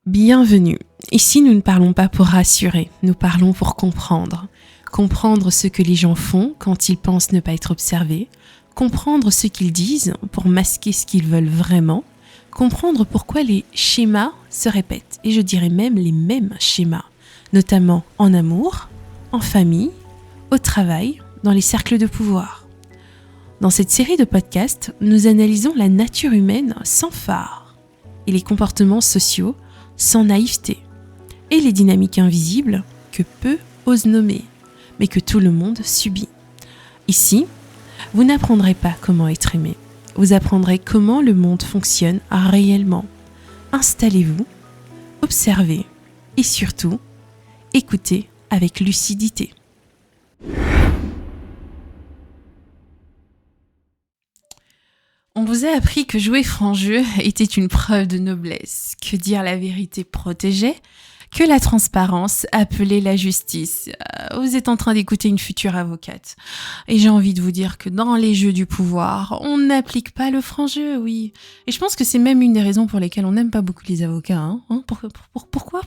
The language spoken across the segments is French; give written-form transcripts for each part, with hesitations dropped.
Bienvenue. Ici, nous ne parlons pas pour rassurer, nous parlons pour comprendre. Comprendre ce que les gens font quand ils pensent ne pas être observés, comprendre ce qu'ils disent pour masquer ce qu'ils veulent vraiment, comprendre pourquoi les schémas se répètent, et je dirais même les mêmes schémas, notamment en amour, en famille, au travail, dans les cercles de pouvoir. Dans cette série de podcasts, nous analysons la nature humaine sans phare et les comportements sociaux sans naïveté, et les dynamiques invisibles que peu osent nommer, mais que tout le monde subit. Ici, vous n'apprendrez pas comment être aimé, vous apprendrez comment le monde fonctionne réellement. Installez-vous, observez et surtout, écoutez avec lucidité. On vous a appris que jouer franc jeu était une preuve de noblesse, que dire la vérité protégeait, que la transparence appelait la justice. Vous êtes en train d'écouter une future avocate. Et j'ai envie de vous dire que dans les jeux du pouvoir, on n'applique pas le franc jeu, oui. Et je pense que c'est même une des raisons pour lesquelles on n'aime pas beaucoup les avocats. Pourquoi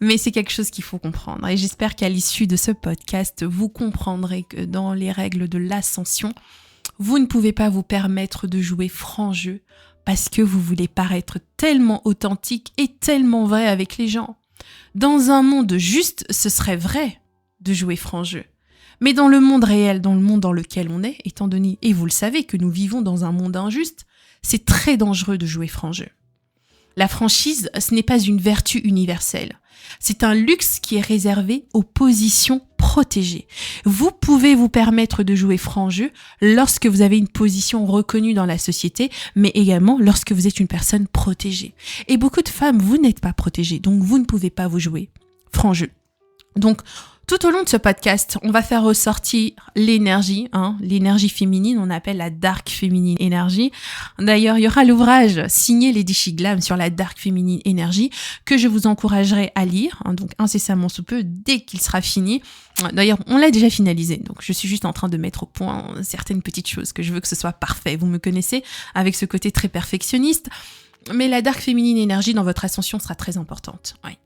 Mais c'est quelque chose qu'il faut comprendre. Et j'espère qu'à l'issue de ce podcast, vous comprendrez que dans les règles de l'ascension, vous ne pouvez pas vous permettre de jouer franc jeu parce que vous voulez paraître tellement authentique et tellement vrai avec les gens. Dans un monde juste, ce serait vrai de jouer franc jeu. Mais dans le monde réel, dans le monde dans lequel on est, étant donné, et vous le savez, que nous vivons dans un monde injuste, c'est très dangereux de jouer franc jeu. La franchise, ce n'est pas une vertu universelle. C'est un luxe qui est réservé aux positions protégées. Vous pouvez vous permettre de jouer franc jeu lorsque vous avez une position reconnue dans la société, mais également lorsque vous êtes une personne protégée. Et beaucoup de femmes, vous n'êtes pas protégées, donc vous ne pouvez pas vous jouer franc jeu. Donc, tout au long de ce podcast, on va faire ressortir l'énergie, l'énergie féminine, on appelle la dark féminine énergie. D'ailleurs, il y aura l'ouvrage signé Lady Shiglam sur la dark féminine énergie que je vous encouragerai à lire, donc incessamment sous peu, dès qu'il sera fini. D'ailleurs, on l'a déjà finalisé, donc je suis juste en train de mettre au point certaines petites choses que je veux que ce soit parfait. Vous me connaissez avec ce côté très perfectionniste, mais la dark féminine énergie dans votre ascension sera très importante, oui.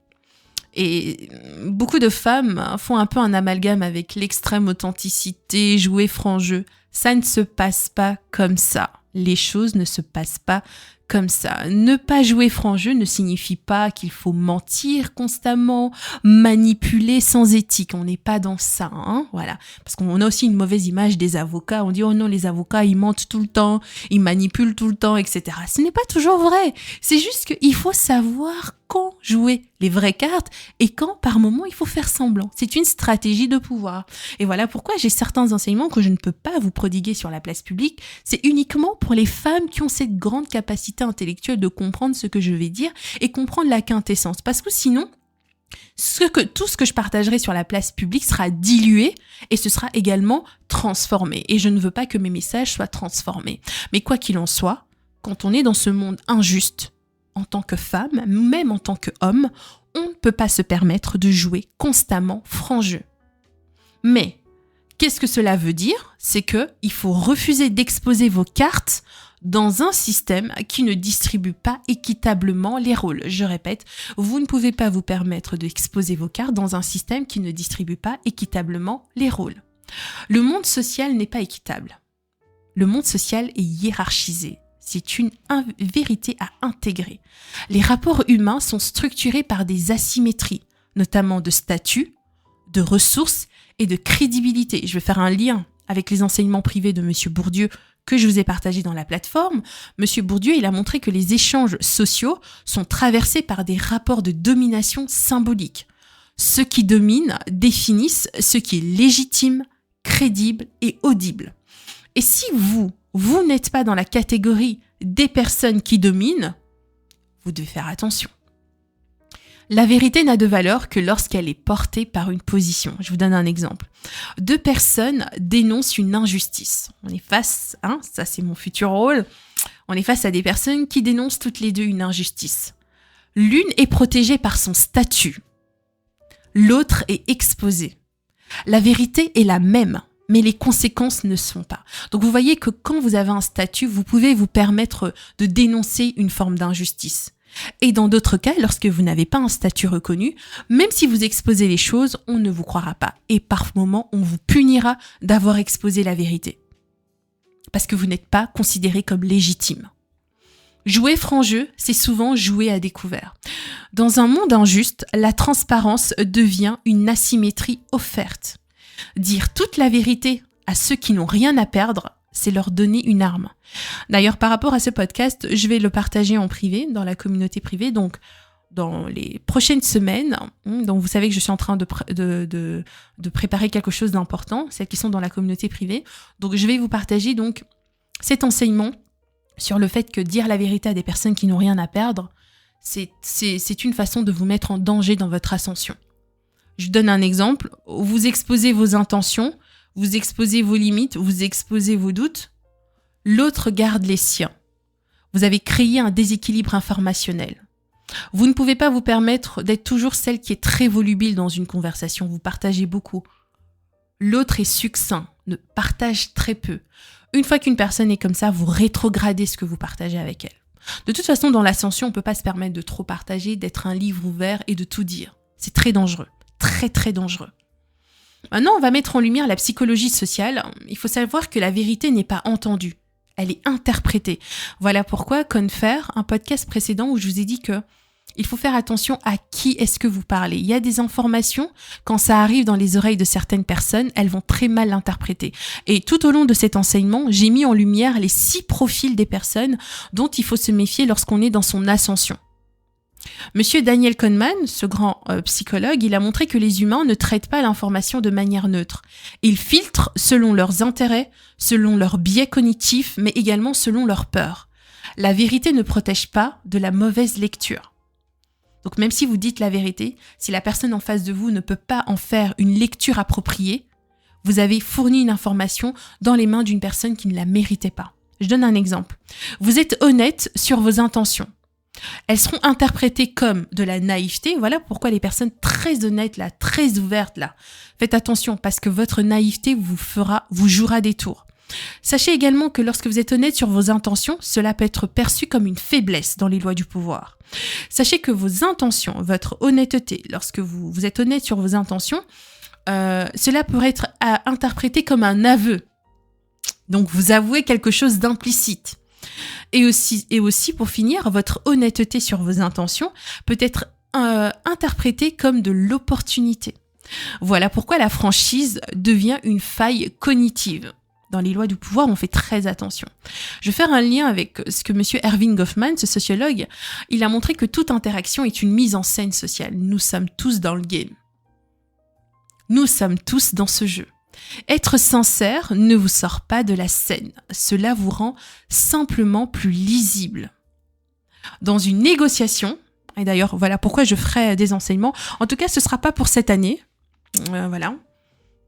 Et beaucoup de femmes font un peu un amalgame avec l'extrême authenticité, jouer franc jeu. Ça ne se passe pas comme ça. Les choses ne se passent pas comme ça. Ne pas jouer franc jeu ne signifie pas qu'il faut mentir constamment, manipuler sans éthique. On n'est pas dans ça, voilà. Parce qu'on a aussi une mauvaise image des avocats. On dit, oh non, les avocats, ils mentent tout le temps, ils manipulent tout le temps, etc. Ce n'est pas toujours vrai. C'est juste qu'il faut savoir quand jouer les vraies cartes et quand, par moment, il faut faire semblant. C'est une stratégie de pouvoir. Et voilà pourquoi j'ai certains enseignements que je ne peux pas vous prodiguer sur la place publique. C'est uniquement pour les femmes qui ont cette grande capacité intellectuelle de comprendre ce que je vais dire et comprendre la quintessence. Parce que sinon, tout ce que je partagerai sur la place publique sera dilué et ce sera également transformé. Et je ne veux pas que mes messages soient transformés. Mais quoi qu'il en soit, quand on est dans ce monde injuste, en tant que femme, même en tant qu'homme, on ne peut pas se permettre de jouer constamment franc jeu. Mais qu'est-ce que cela veut dire ? C'est qu'il faut refuser d'exposer vos cartes dans un système qui ne distribue pas équitablement les rôles. Je répète, vous ne pouvez pas vous permettre d'exposer vos cartes dans un système qui ne distribue pas équitablement les rôles. Le monde social n'est pas équitable. Le monde social est hiérarchisé. C'est une vérité à intégrer. Les rapports humains sont structurés par des asymétries, notamment de statut, de ressources et de crédibilité. Je vais faire un lien avec les enseignements privés de M. Bourdieu que je vous ai partagés dans la plateforme. M. Bourdieu, il a montré que les échanges sociaux sont traversés par des rapports de domination symbolique. Ceux qui dominent définissent ce qui est légitime, crédible et audible. Et si vous n'êtes pas dans la catégorie des personnes qui dominent, vous devez faire attention. La vérité n'a de valeur que lorsqu'elle est portée par une position. Je vous donne un exemple. 2 personnes dénoncent une injustice. On est face, ça c'est mon futur rôle, on est face à des personnes qui dénoncent toutes les deux une injustice. L'une est protégée par son statut, l'autre est exposée. La vérité est la même, mais les conséquences ne sont pas. Donc vous voyez que quand vous avez un statut, vous pouvez vous permettre de dénoncer une forme d'injustice. Et dans d'autres cas, lorsque vous n'avez pas un statut reconnu, même si vous exposez les choses, on ne vous croira pas. Et par moments, on vous punira d'avoir exposé la vérité. Parce que vous n'êtes pas considéré comme légitime. Jouer franc jeu, c'est souvent jouer à découvert. Dans un monde injuste, la transparence devient une asymétrie offerte. Dire toute la vérité à ceux qui n'ont rien à perdre, c'est leur donner une arme. D'ailleurs, par rapport à ce podcast, je vais le partager en privé, dans la communauté privée, donc dans les prochaines semaines. Donc vous savez que je suis en train de préparer quelque chose d'important, celles qui sont dans la communauté privée. Donc je vais vous partager donc cet enseignement sur le fait que dire la vérité à des personnes qui n'ont rien à perdre, c'est une façon de vous mettre en danger dans votre ascension. Je donne un exemple. Vous exposez vos intentions, vous exposez vos limites, vous exposez vos doutes. L'autre garde les siens. Vous avez créé un déséquilibre informationnel. Vous ne pouvez pas vous permettre d'être toujours celle qui est très volubile dans une conversation. Vous partagez beaucoup. L'autre est succinct, ne partage très peu. Une fois qu'une personne est comme ça, vous rétrogradez ce que vous partagez avec elle. De toute façon, dans l'ascension, on ne peut pas se permettre de trop partager, d'être un livre ouvert et de tout dire. C'est très dangereux. Très, très dangereux. Maintenant, on va mettre en lumière la psychologie sociale. Il faut savoir que la vérité n'est pas entendue. Elle est interprétée. Voilà pourquoi Confer, un podcast précédent où je vous ai dit que il faut faire attention à qui est-ce que vous parlez. Il y a des informations, quand ça arrive dans les oreilles de certaines personnes, elles vont très mal l'interpréter. Et tout au long de cet enseignement, j'ai mis en lumière les 6 profils des personnes dont il faut se méfier lorsqu'on est dans son ascension. Monsieur Daniel Kahneman, ce grand psychologue, il a montré que les humains ne traitent pas l'information de manière neutre. Ils filtrent selon leurs intérêts, selon leurs biais cognitifs, mais également selon leurs peurs. La vérité ne protège pas de la mauvaise lecture. Donc même si vous dites la vérité, si la personne en face de vous ne peut pas en faire une lecture appropriée, vous avez fourni une information dans les mains d'une personne qui ne la méritait pas. Je donne un exemple. Vous êtes honnête sur vos intentions. Elles seront interprétées comme de la naïveté. Voilà pourquoi les personnes très honnêtes, là, très ouvertes, là, faites attention parce que votre naïveté vous jouera des tours. Sachez également que lorsque vous êtes honnête sur vos intentions, cela peut être perçu comme une faiblesse dans les lois du pouvoir. Sachez que vos intentions, votre honnêteté, lorsque vous êtes honnête sur vos intentions, cela pourrait être interprété comme un aveu. Donc vous avouez quelque chose d'implicite. Et aussi, pour finir, votre honnêteté sur vos intentions peut être interprétée comme de l'opportunité. Voilà pourquoi la franchise devient une faille cognitive. Dans les lois du pouvoir, on fait très attention. Je vais faire un lien avec ce que monsieur Erving Goffman, ce sociologue, il a montré que toute interaction est une mise en scène sociale. Nous sommes tous dans le game. Nous sommes tous dans ce jeu. Être sincère ne vous sort pas de la scène. Cela vous rend simplement plus lisible. Dans une négociation, et d'ailleurs, voilà pourquoi je ferai des enseignements. En tout cas, ce ne sera pas pour cette année. Voilà.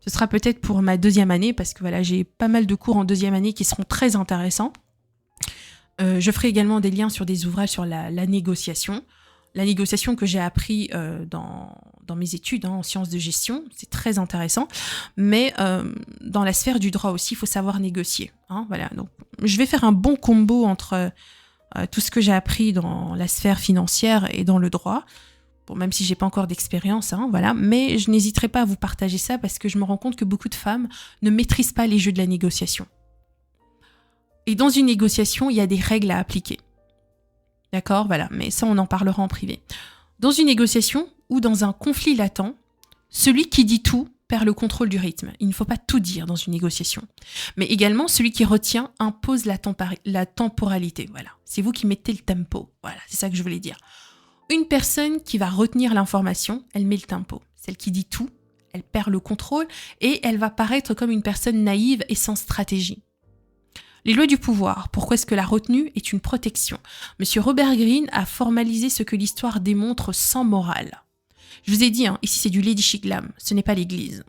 Ce sera peut-être pour ma 2e année, parce que voilà, j'ai pas mal de cours en 2e année qui seront très intéressants. Je ferai également des liens sur des ouvrages sur la négociation. La négociation que j'ai appris dans mes études en sciences de gestion, c'est très intéressant. Mais dans la sphère du droit aussi, il faut savoir négocier. Voilà. Donc, je vais faire un bon combo entre tout ce que j'ai appris dans la sphère financière et dans le droit. Bon, même si j'ai pas encore d'expérience, voilà. Mais je n'hésiterai pas à vous partager ça parce que je me rends compte que beaucoup de femmes ne maîtrisent pas les jeux de la négociation. Et dans une négociation, il y a des règles à appliquer. D'accord, voilà. Mais ça, on en parlera en privé. Dans une négociation ou dans un conflit latent, celui qui dit tout perd le contrôle du rythme. Il ne faut pas tout dire dans une négociation. Mais également, celui qui retient impose la temporalité. Voilà. C'est vous qui mettez le tempo. Voilà, c'est ça que je voulais dire. Une personne qui va retenir l'information, elle met le tempo. Celle qui dit tout, elle perd le contrôle et elle va paraître comme une personne naïve et sans stratégie. Les lois du pouvoir, pourquoi est-ce que la retenue est une protection ? Monsieur Robert Greene a formalisé ce que l'histoire démontre sans morale. Je vous ai dit, ici c'est du Lady Shiglam, ce n'est pas l'église.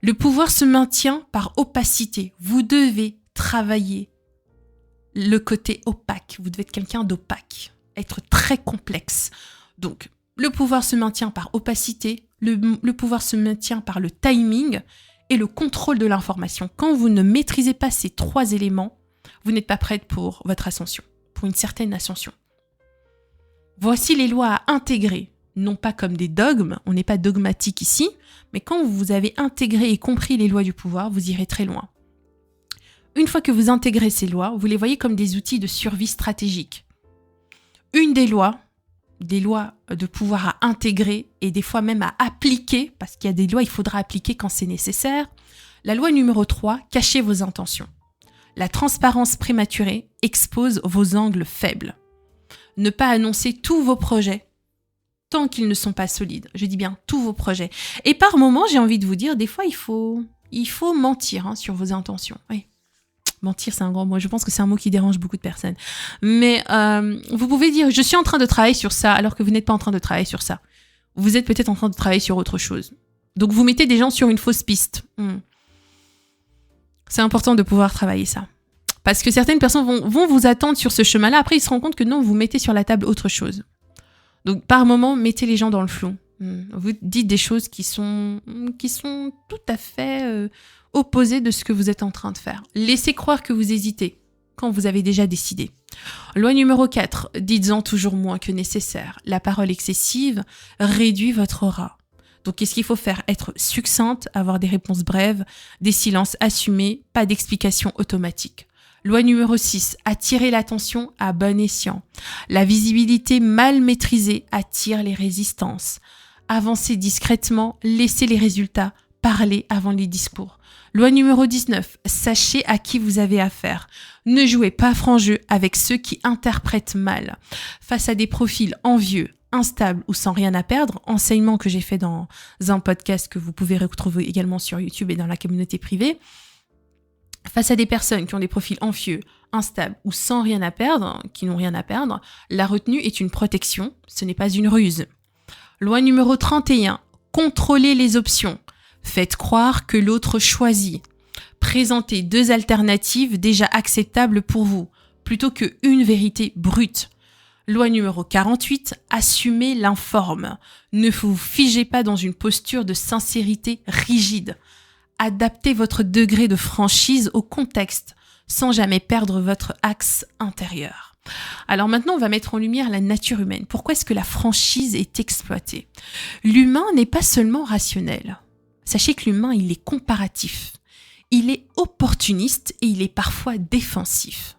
Le pouvoir se maintient par opacité. Vous devez travailler le côté opaque. Vous devez être quelqu'un d'opaque, être très complexe. Donc, le pouvoir se maintient par opacité, le pouvoir se maintient par le timing et le contrôle de l'information. Quand vous ne maîtrisez pas ces 3 éléments, vous n'êtes pas prête pour votre ascension, pour une certaine ascension. Voici les lois à intégrer, non pas comme des dogmes, on n'est pas dogmatique ici, mais quand vous avez intégré et compris les lois du pouvoir, vous irez très loin. Une fois que vous intégrez ces lois, vous les voyez comme des outils de survie stratégique. Une des lois de pouvoir à intégrer et des fois même à appliquer, parce qu'il y a des lois il faudra appliquer quand c'est nécessaire. La loi numéro 3, cachez vos intentions. La transparence prématurée expose vos angles faibles. Ne pas annoncer tous vos projets tant qu'ils ne sont pas solides. Je dis bien tous vos projets. Et par moments, j'ai envie de vous dire, des fois, il faut mentir sur vos intentions. Oui. Mentir, c'est un grand mot. Je pense que c'est un mot qui dérange beaucoup de personnes. Mais vous pouvez dire, je suis en train de travailler sur ça, alors que vous n'êtes pas en train de travailler sur ça. Vous êtes peut-être en train de travailler sur autre chose. Donc, vous mettez des gens sur une fausse piste. C'est important de pouvoir travailler ça. Parce que certaines personnes vont vous attendre sur ce chemin-là. Après, ils se rendent compte que non, vous mettez sur la table autre chose. Donc, par moment, mettez les gens dans le flou. Vous dites des choses qui sont tout à fait opposées de ce que vous êtes en train de faire. Laissez croire que vous hésitez quand vous avez déjà décidé. Loi numéro 4, dites-en toujours moins que nécessaire. La parole excessive réduit votre aura. Donc, qu'est-ce qu'il faut faire? Être succincte, avoir des réponses brèves, des silences assumés, pas d'explications automatiques. Loi numéro 6, attirer l'attention à bon escient. La visibilité mal maîtrisée attire les résistances. Avancez discrètement, laissez les résultats parler avant les discours. Loi numéro 19, sachez à qui vous avez affaire. Ne jouez pas franc jeu avec ceux qui interprètent mal. Face à des profils envieux, instables ou sans rien à perdre, enseignement que j'ai fait dans un podcast que vous pouvez retrouver également sur YouTube et dans la communauté privée. Face à des personnes qui ont des profils envieux, instables ou sans rien à perdre, qui n'ont rien à perdre, la retenue est une protection, ce n'est pas une ruse. Loi numéro 31, contrôlez les options. Faites croire que l'autre choisit. Présentez 2 alternatives déjà acceptables pour vous, plutôt qu'une vérité brute. Loi numéro 48, assumez l'informe. Ne vous figez pas dans une posture de sincérité rigide. Adaptez votre degré de franchise au contexte, sans jamais perdre votre axe intérieur. Alors maintenant, on va mettre en lumière la nature humaine. Pourquoi est-ce que la franchise est exploitée? L'humain n'est pas seulement rationnel. Sachez que l'humain, il est comparatif. Il est opportuniste et il est parfois défensif.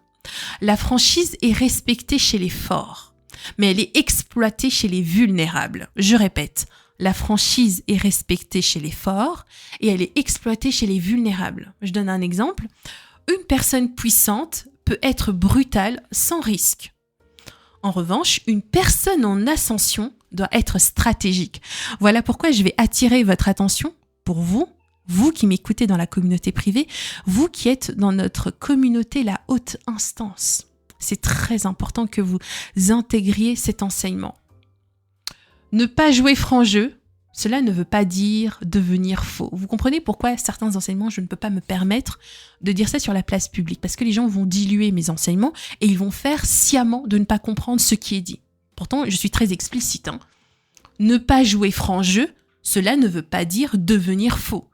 La franchise est respectée chez les forts, mais elle est exploitée chez les vulnérables. Je répète, la franchise est respectée chez les forts et elle est exploitée chez les vulnérables. Je donne un exemple. Une personne puissante peut être brutale sans risque. En revanche, une personne en ascension doit être stratégique. Voilà pourquoi je vais attirer votre attention pour vous qui m'écoutez dans la communauté privée, vous qui êtes dans notre communauté, la haute instance. C'est très important que vous intégriez cet enseignement. Ne pas jouer franc jeu, cela ne veut pas dire devenir faux. Vous comprenez pourquoi certains enseignements, je ne peux pas me permettre de dire ça sur la place publique, parce que les gens vont diluer mes enseignements et ils vont faire sciemment de ne pas comprendre ce qui est dit. Pourtant, je suis très explicite. Ne pas jouer franc jeu, cela ne veut pas dire devenir faux.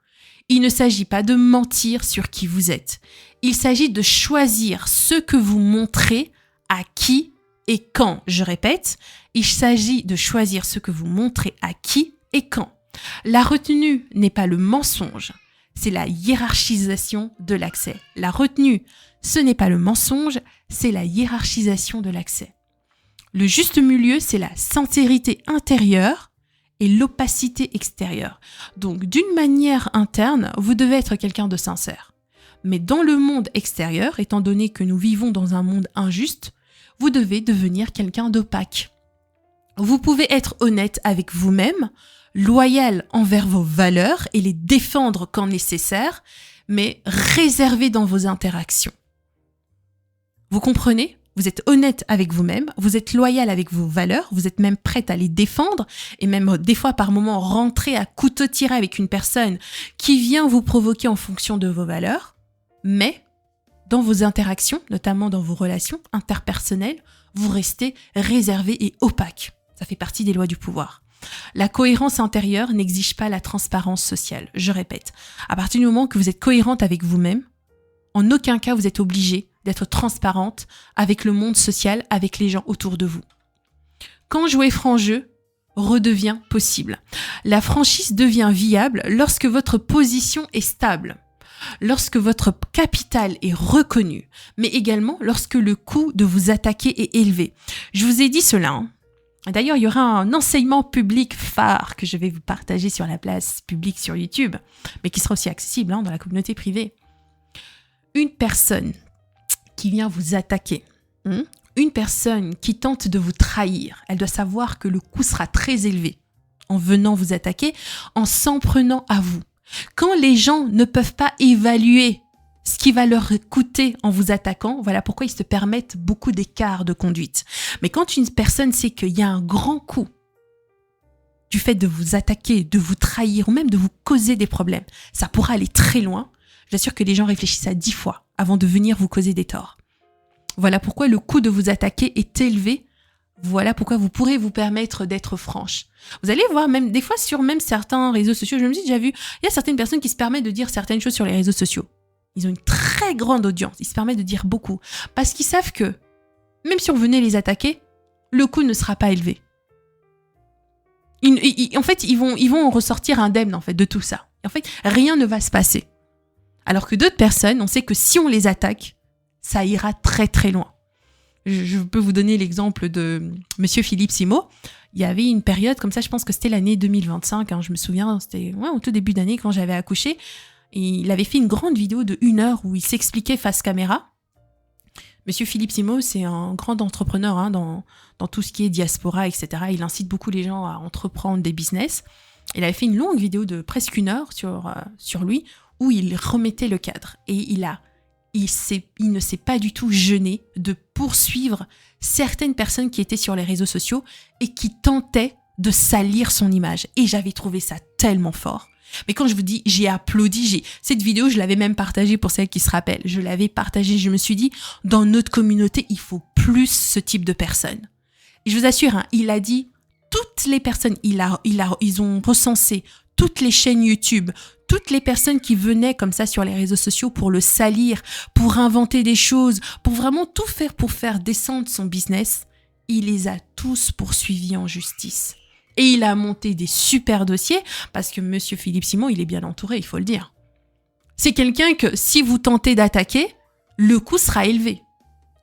Il ne s'agit pas de mentir sur qui vous êtes. Il s'agit de choisir ce que vous montrez à qui et quand. Je répète, il s'agit de choisir ce que vous montrez à qui et quand. La retenue n'est pas le mensonge, c'est la hiérarchisation de l'accès. La retenue, ce n'est pas le mensonge, c'est la hiérarchisation de l'accès. Le juste milieu, c'est la sincérité intérieure et l'opacité extérieure. Donc, d'une manière interne, vous devez être quelqu'un de sincère. Mais dans le monde extérieur, étant donné que nous vivons dans un monde injuste, vous devez devenir quelqu'un d'opaque. Vous pouvez être honnête avec vous-même, loyal envers vos valeurs et les défendre quand nécessaire, mais réservé dans vos interactions. Vous comprenez ? Vous êtes honnête avec vous-même, vous êtes loyal avec vos valeurs, vous êtes même prête à les défendre et même des fois par moments rentrer à couteau tiré avec une personne qui vient vous provoquer en fonction de vos valeurs, mais dans vos interactions, notamment dans vos relations interpersonnelles, vous restez réservé et opaque. Ça fait partie des lois du pouvoir. La cohérence intérieure n'exige pas la transparence sociale. Je répète, à partir du moment que vous êtes cohérente avec vous-même, en aucun cas vous êtes obligé d'être transparente avec le monde social, avec les gens autour de vous. Quand jouer franc jeu redevient possible. La franchise devient viable lorsque votre position est stable, lorsque votre capital est reconnu, mais également lorsque le coût de vous attaquer est élevé. Je vous ai dit cela, hein. D'ailleurs, il y aura un enseignement public phare que je vais vous partager sur la place publique sur YouTube, mais qui sera aussi accessible dans la communauté privée. Une personne qui vient vous attaquer, une personne qui tente de vous trahir, elle doit savoir que le coût sera très élevé en venant vous attaquer, en s'en prenant à vous. Quand les gens ne peuvent pas évaluer ce qui va leur coûter en vous attaquant, voilà pourquoi ils se permettent beaucoup d'écarts de conduite. Mais quand une personne sait qu'il y a un grand coût du fait de vous attaquer, de vous trahir ou même de vous causer des problèmes, ça pourra aller très loin. J'assure que les gens réfléchissent à 10 fois avant de venir vous causer des torts. Voilà pourquoi le coût de vous attaquer est élevé. Voilà pourquoi vous pourrez vous permettre d'être franche. Vous allez voir même des fois sur même certains réseaux sociaux, je me suis déjà vu, il y a certaines personnes qui se permettent de dire certaines choses sur les réseaux sociaux. Ils ont une très grande audience, ils se permettent de dire beaucoup. Parce qu'ils savent que, même si on venait les attaquer, le coût ne sera pas élevé. En fait, ils vont ressortir indemnes en fait, de tout ça. En fait, rien ne va se passer. Alors que d'autres personnes, on sait que si on les attaque, ça ira très très loin. Je peux vous donner l'exemple de Monsieur Philippe Simo. Il y avait une période comme ça, je pense que c'était l'année 2025, je me souviens, c'était au tout début d'année quand j'avais accouché. Et il avait fait une grande vidéo de 1 heure où il s'expliquait face caméra. Monsieur Philippe Simo, c'est un grand entrepreneur dans tout ce qui est diaspora, etc. Il incite beaucoup les gens à entreprendre des business. Il avait fait une longue vidéo de presque 1 heure sur lui où il remettait le cadre. Et il ne s'est pas du tout gêné de poursuivre certaines personnes qui étaient sur les réseaux sociaux et qui tentaient de salir son image. Et j'avais trouvé ça tellement fort. Mais quand je vous dis, j'ai applaudi, cette vidéo, je l'avais même partagée pour celles qui se rappellent. Je l'avais partagée, je me suis dit, dans notre communauté, il faut plus ce type de personnes. Et je vous assure, il a dit, toutes les personnes, ils ont recensé toutes les chaînes YouTube, toutes les personnes qui venaient comme ça sur les réseaux sociaux pour le salir, pour inventer des choses, pour vraiment tout faire pour faire descendre son business, il les a tous poursuivis en justice. Et il a monté des super dossiers parce que Monsieur Philippe Simo, il est bien entouré, il faut le dire. C'est quelqu'un que si vous tentez d'attaquer, le coût sera élevé.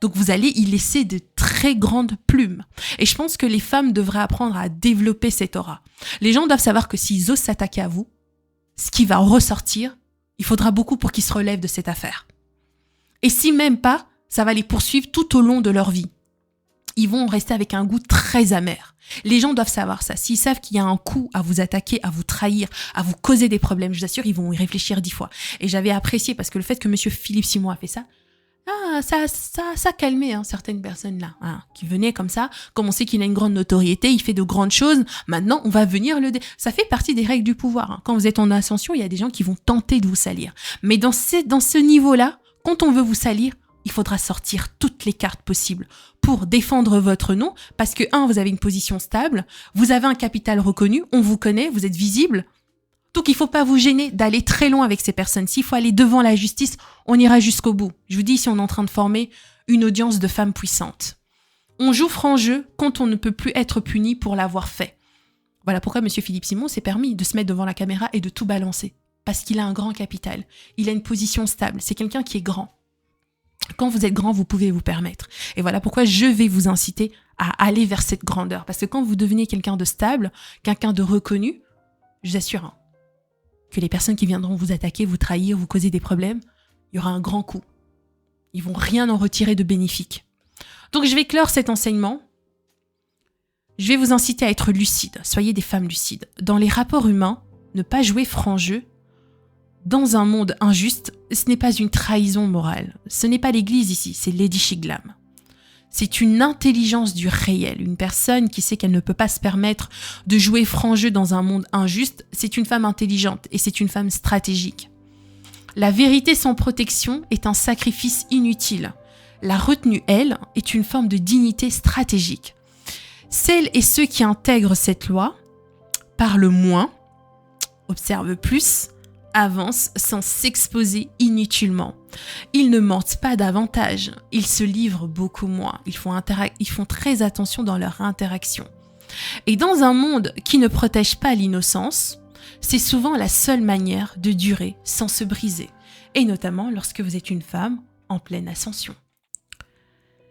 Donc vous allez y laisser de très grandes plumes. Et je pense que les femmes devraient apprendre à développer cette aura. Les gens doivent savoir que s'ils osent s'attaquer à vous, ce qui va ressortir, il faudra beaucoup pour qu'ils se relèvent de cette affaire. Et si même pas, ça va les poursuivre tout au long de leur vie. Ils vont rester avec un goût très amer. Les gens doivent savoir ça. S'ils savent qu'il y a un coût à vous attaquer, à vous trahir, à vous causer des problèmes, je vous assure, ils vont y réfléchir 10 fois. Et j'avais apprécié parce que le fait que Monsieur Philippe Simo a fait ça, ça calmait certaines personnes là, qui venaient comme ça. Comme on sait qu'il a une grande notoriété, il fait de grandes choses. Maintenant, on va venir ça fait partie des règles du pouvoir. Quand vous êtes en ascension, il y a des gens qui vont tenter de vous salir. Mais dans ce niveau-là, quand on veut vous salir, il faudra sortir toutes les cartes possibles pour défendre votre nom, parce que, vous avez une position stable, vous avez un capital reconnu, on vous connaît, vous êtes visible. Donc, il ne faut pas vous gêner d'aller très loin avec ces personnes. S'il faut aller devant la justice, on ira jusqu'au bout. Je vous dis, si on est en train de former une audience de femmes puissantes. On joue franc jeu quand on ne peut plus être puni pour l'avoir fait. Voilà pourquoi Monsieur Philippe Simo s'est permis de se mettre devant la caméra et de tout balancer. Parce qu'il a un grand capital. Il a une position stable. C'est quelqu'un qui est grand. Quand vous êtes grand, vous pouvez vous permettre. Et voilà pourquoi je vais vous inciter à aller vers cette grandeur. Parce que quand vous devenez quelqu'un de stable, quelqu'un de reconnu, je vous assure que les personnes qui viendront vous attaquer, vous trahir, vous causer des problèmes, il y aura un grand coup. Ils vont rien en retirer de bénéfique. Donc je vais clore cet enseignement. Je vais vous inciter à être lucide. Soyez des femmes lucides. Dans les rapports humains, ne pas jouer franc jeu. Dans un monde injuste, ce n'est pas une trahison morale. Ce n'est pas l'église ici, c'est Lady Shiglam. C'est une intelligence du réel. Une personne qui sait qu'elle ne peut pas se permettre de jouer franc jeu dans un monde injuste, c'est une femme intelligente et c'est une femme stratégique. La vérité sans protection est un sacrifice inutile. La retenue, elle, est une forme de dignité stratégique. Celles et ceux qui intègrent cette loi parlent moins, observent plus, avancent sans s'exposer inutilement. Ils ne mentent pas davantage, ils se livrent beaucoup moins, ils font très attention dans leur interaction. Et dans un monde qui ne protège pas l'innocence, c'est souvent la seule manière de durer sans se briser, et notamment lorsque vous êtes une femme en pleine ascension.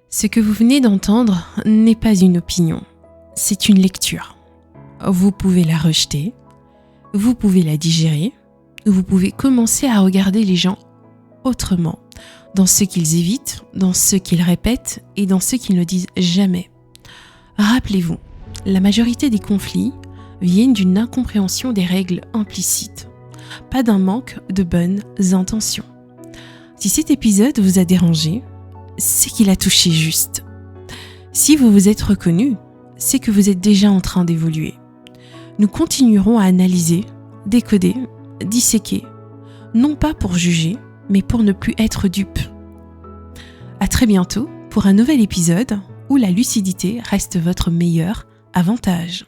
Ce que vous venez d'entendre n'est pas une opinion, c'est une lecture. Vous pouvez la rejeter, vous pouvez la digérer, vous pouvez commencer à regarder les gens autrement, dans ce qu'ils évitent, dans ce qu'ils répètent et dans ce qu'ils ne disent jamais. Rappelez-vous, la majorité des conflits viennent d'une incompréhension des règles implicites, pas d'un manque de bonnes intentions. Si cet épisode vous a dérangé, c'est qu'il a touché juste. Si vous vous êtes reconnu, c'est que vous êtes déjà en train d'évoluer. Nous continuerons à analyser, décoder, disséquer, non pas pour juger, mais pour ne plus être dupe. À très bientôt pour un nouvel épisode où la lucidité reste votre meilleur avantage.